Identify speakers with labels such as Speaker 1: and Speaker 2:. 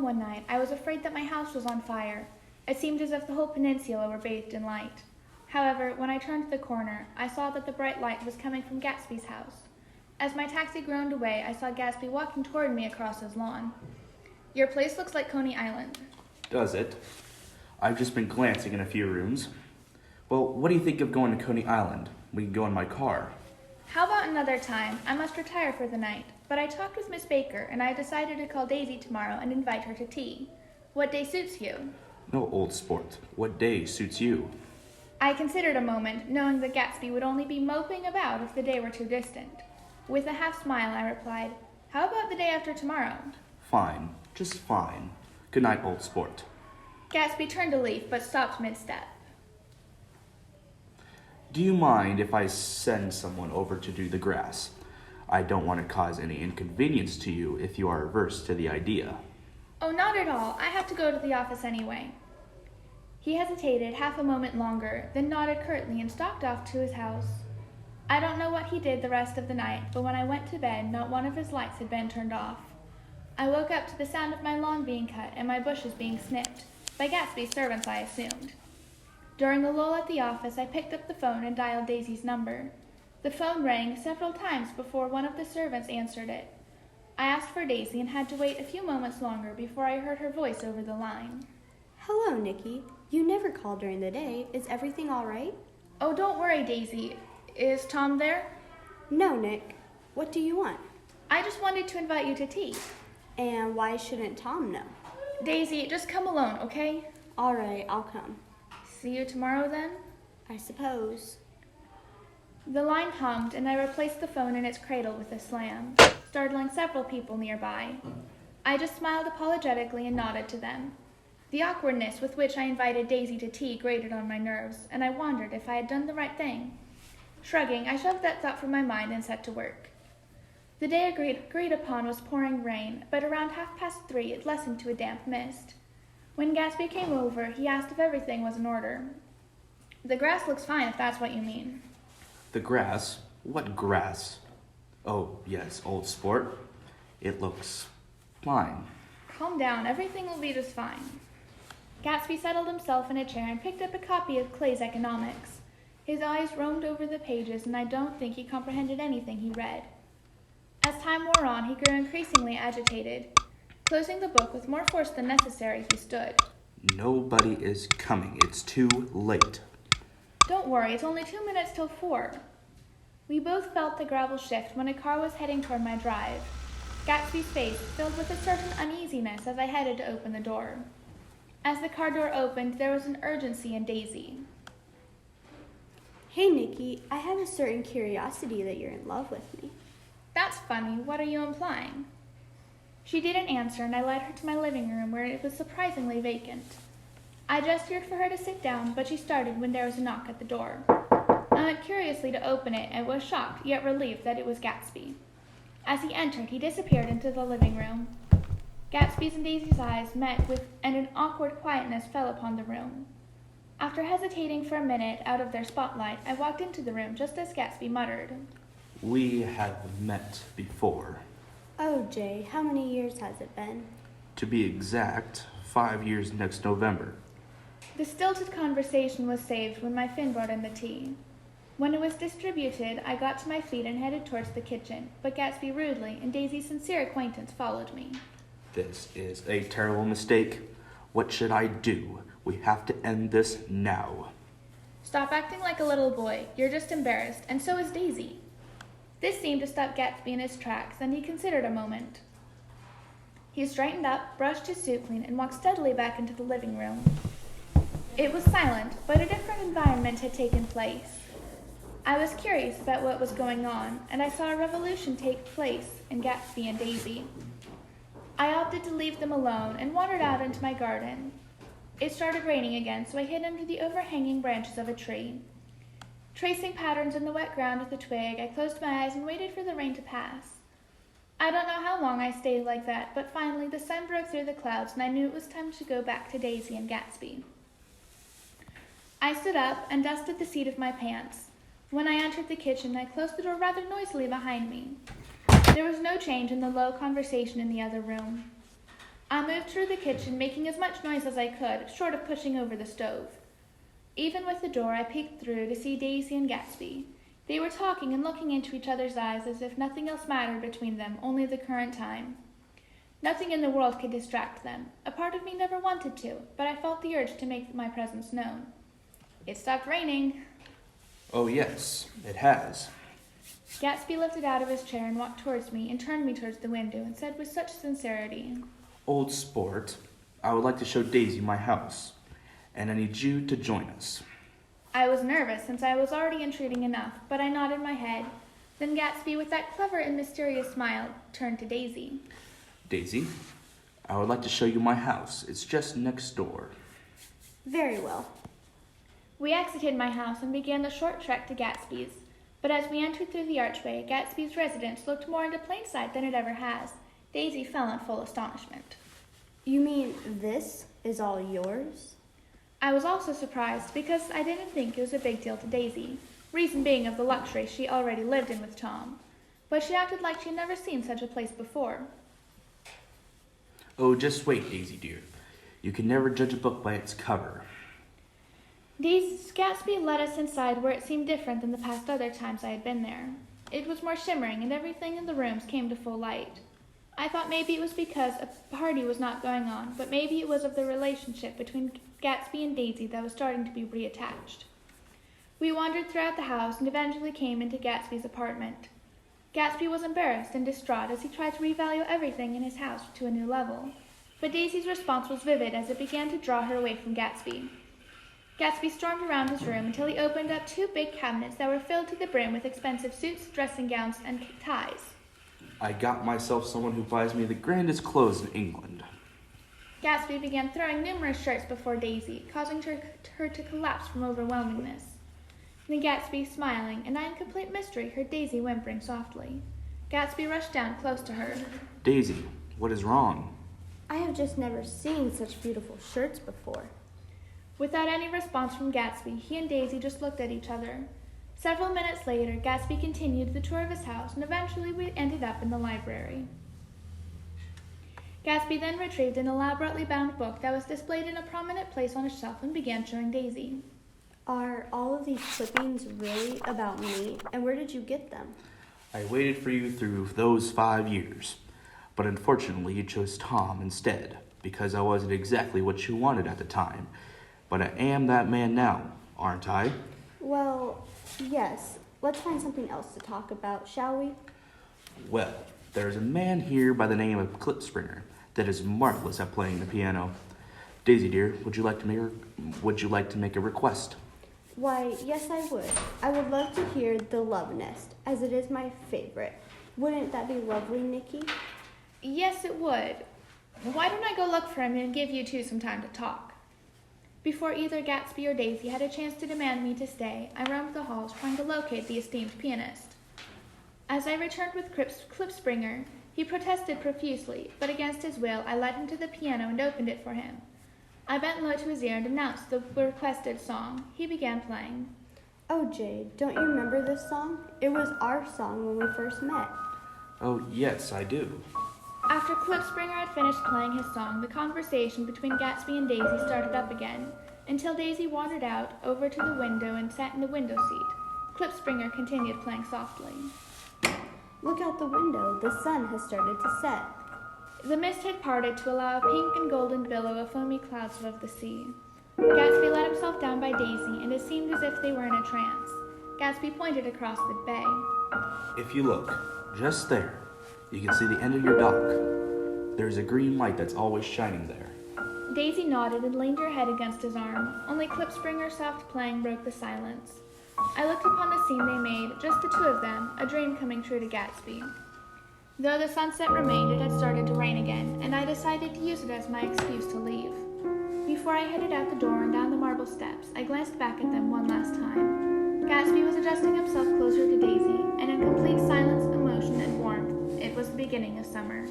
Speaker 1: one night, I was afraid that my house was on fire. It seemed as if the whole peninsula were bathed in light. However, when I turned the corner, I saw that the bright light was coming from Gatsby's house. As my taxi groaned away, I saw Gatsby walking toward me across his lawn. "Your place looks like Coney Island."
Speaker 2: Does it? I've just been glancing in a few rooms. Well, what do you think of going to Coney Island? We can go in my car.
Speaker 1: "How about another time? I must retire for the night. But I talked with Miss Baker, and I have decided to call Daisy tomorrow and invite her to tea. What day suits you?"
Speaker 2: No, old sport. What day suits you?
Speaker 1: I considered a moment, knowing that Gatsby would only be moping about if the day were too distant. With a half smile, I replied, "How about the day after tomorrow?"
Speaker 2: Fine. Just fine. Good night, old sport.
Speaker 1: Gatsby turned a leaf, but stopped mid-step.
Speaker 2: Do you mind if I send someone over to do the grass? I don't want to cause any inconvenience to you if you are averse to the idea.
Speaker 1: "Oh, not at all. I have to go to the office anyway." He hesitated half a moment longer, then nodded curtly and stalked off to his house. I don't know what he did the rest of the night, but when I went to bed, not one of his lights had been turned off. I woke up to the sound of my lawn being cut and my bushes being snipped, by Gatsby's servants, I assumed. During the lull at the office, I picked up the phone and dialed Daisy's number. The phone rang several times before one of the servants answered it. I asked for Daisy and had to wait a few moments longer before I heard her voice over the line.
Speaker 3: "Hello, Nikki. You never call during the day. Is everything all right?"
Speaker 1: "Oh, don't worry, Daisy. Is Tom there?"
Speaker 3: "No, Nick. What do you want?"
Speaker 1: "I just wanted to invite you to tea."
Speaker 3: "And why shouldn't Tom know?"
Speaker 1: "Daisy, just come alone, okay?"
Speaker 3: "All right, I'll come."
Speaker 1: "See you tomorrow, then?"
Speaker 3: "I suppose."
Speaker 1: The line hummed, and I replaced the phone in its cradle with a slam, startling several people nearby. I just smiled apologetically and nodded to them. The awkwardness with which I invited Daisy to tea grated on my nerves, and I wondered if I had done the right thing. Shrugging, I shoved that thought from my mind and set to work. The day agreed upon was pouring rain, but around 3:30 it lessened to a damp mist. When Gatsby came over, he asked if everything was in order. "The grass looks fine, if that's what you mean."
Speaker 2: The grass? What grass? Oh, yes, old sport. It looks fine.
Speaker 1: "Calm down, everything will be just fine." Gatsby settled himself in a chair and picked up a copy of Clay's Economics. His eyes roamed over the pages, and I don't think he comprehended anything he read. As time wore on, he grew increasingly agitated. Closing the book with more force than necessary, he stood.
Speaker 2: Nobody is coming. It's too late.
Speaker 1: "Don't worry, it's only 2 minutes till 4. We both felt the gravel shift when a car was heading toward my drive. Gatsby's face filled with a certain uneasiness as I headed to open the door. As the car door opened, there was an urgency in Daisy.
Speaker 3: "Hey, Nikki, I have a certain curiosity that you're in love with me."
Speaker 1: "That's funny. What are you implying?" She didn't answer, and I led her to my living room, where it was surprisingly vacant. I gestured for her to sit down, but she started when there was a knock at the door. I went curiously to open it and was shocked, yet relieved that it was Gatsby. As he entered, he disappeared into the living room. Gatsby's and Daisy's eyes met and an awkward quietness fell upon the room. After hesitating for a minute out of their spotlight, I walked into the room just as Gatsby muttered,
Speaker 2: We have met before.
Speaker 3: "Oh, Jay, how many years has it been?"
Speaker 2: To be exact, 5 years next November.
Speaker 1: The stilted conversation was saved when my Finn brought in the tea. When it was distributed, I got to my feet and headed towards the kitchen, but Gatsby rudely and Daisy's sincere acquaintance followed me.
Speaker 2: This is a terrible mistake. What should I do? We have to end this now.
Speaker 1: "Stop acting like a little boy. You're just embarrassed, and so is Daisy." This seemed to stop Gatsby in his tracks, and he considered a moment. He straightened up, brushed his suit clean, and walked steadily back into the living room. It was silent, but a different environment had taken place. I was curious about what was going on, and I saw a revolution take place in Gatsby and Daisy. I opted to leave them alone and wandered out into my garden. It started raining again, so I hid under the overhanging branches of a tree. Tracing patterns in the wet ground with a twig, I closed my eyes and waited for the rain to pass. I don't know how long I stayed like that, but finally the sun broke through the clouds and I knew it was time to go back to Daisy and Gatsby. I stood up and dusted the seat of my pants. When I entered the kitchen, I closed the door rather noisily behind me. There was no change in the low conversation in the other room. I moved through the kitchen, making as much noise as I could, short of pushing over the stove. Even with the door, I peeked through to see Daisy and Gatsby. They were talking and looking into each other's eyes as if nothing else mattered between them, only the current time. Nothing in the world could distract them. A part of me never wanted to, but I felt the urge to make my presence known. It stopped raining.
Speaker 2: Oh, yes, it has.
Speaker 1: Gatsby lifted out of his chair and walked towards me and turned me towards the window and said with such sincerity,
Speaker 2: Old sport, I would like to show Daisy my house, and I need you to join us.
Speaker 1: I was nervous since I was already intruding enough, but I nodded my head. Then Gatsby, with that clever and mysterious smile, turned to Daisy.
Speaker 2: Daisy, I would like to show you my house. It's just next door.
Speaker 3: Very well.
Speaker 1: We exited my house and began the short trek to Gatsby's. But as we entered through the archway, Gatsby's residence looked more into plain sight than it ever has. Daisy fell in full astonishment.
Speaker 3: You mean this is all yours?
Speaker 1: I was also surprised because I didn't think it was a big deal to Daisy, reason being of the luxury she already lived in with Tom. But she acted like she had never seen such a place before.
Speaker 2: Oh, just wait, Daisy dear. You can never judge a book by its cover.
Speaker 1: Gatsby led us inside where it seemed different than the past other times I had been there. It was more shimmering and everything in the rooms came to full light. I thought maybe it was because a party was not going on, but maybe it was of the relationship between Gatsby and Daisy that was starting to be reattached. We wandered throughout the house and eventually came into Gatsby's apartment. Gatsby was embarrassed and distraught as he tried to revalue everything in his house to a new level. But Daisy's response was vivid as it began to draw her away from Gatsby. Gatsby stormed around his room until he opened up 2 big cabinets that were filled to the brim with expensive suits, dressing gowns, and ties.
Speaker 2: I got myself someone who buys me the grandest clothes in England.
Speaker 1: Gatsby began throwing numerous shirts before Daisy, causing her to collapse from overwhelmingness. Then Gatsby, smiling, and I in complete mystery, heard Daisy whimpering softly. Gatsby rushed down close to her.
Speaker 2: Daisy, what is wrong?
Speaker 3: I have just never seen such beautiful shirts before.
Speaker 1: Without any response from Gatsby, he and Daisy just looked at each other. Several minutes later, Gatsby continued the tour of his house, and eventually we ended up in the library. Gatsby then retrieved an elaborately bound book that was displayed in a prominent place on a shelf and began showing Daisy.
Speaker 3: Are all of these clippings really about me, and where did you get them?
Speaker 2: I waited for you through those 5 years, but unfortunately you chose Tom instead, because I wasn't exactly what you wanted at the time. But I am that man now, aren't I?
Speaker 3: Well, yes. Let's find something else to talk about, shall we?
Speaker 2: Well, there's a man here by the name of Klipspringer that is marvelous at playing the piano. Daisy dear, would you like to make a request?
Speaker 3: Why, yes, I would. I would love to hear The Love Nest, as it is my favorite. Wouldn't that be lovely, Nikki?
Speaker 1: Yes, it would. Why don't I go look for him and give you two some time to talk? Before either Gatsby or Daisy had a chance to demand me to stay, I roamed the halls trying to locate the esteemed pianist. As I returned with Klipspringer, he protested profusely, but against his will, I led him to the piano and opened it for him. I bent low to his ear and announced the requested song. He began playing.
Speaker 3: Oh, Jade, don't you remember this song? It was our song when we first met.
Speaker 2: Oh, yes, I do.
Speaker 1: After Klipspringer had finished playing his song, the conversation between Gatsby and Daisy started up again, until Daisy wandered out over to the window and sat in the window seat. Klipspringer continued playing softly.
Speaker 3: Look out the window. The sun has started to set.
Speaker 1: The mist had parted to allow a pink and golden billow of foamy clouds above the sea. Gatsby let himself down by Daisy, and it seemed as if they were in a trance. Gatsby pointed across the bay.
Speaker 2: If you look, just there, you can see the end of your dock. There's a green light that's always shining there.
Speaker 1: Daisy nodded and leaned her head against his arm. Only Klipspringer's soft playing broke the silence. I looked upon the scene they made, just the two of them, a dream coming true to Gatsby. Though the sunset remained, it had started to rain again, and I decided to use it as my excuse to leave. Before I headed out the door and down the marble steps, I glanced back at them one last time. Gatsby was adjusting himself closer to Daisy, and in complete silence, emotion, and warmth, it was the beginning of summer.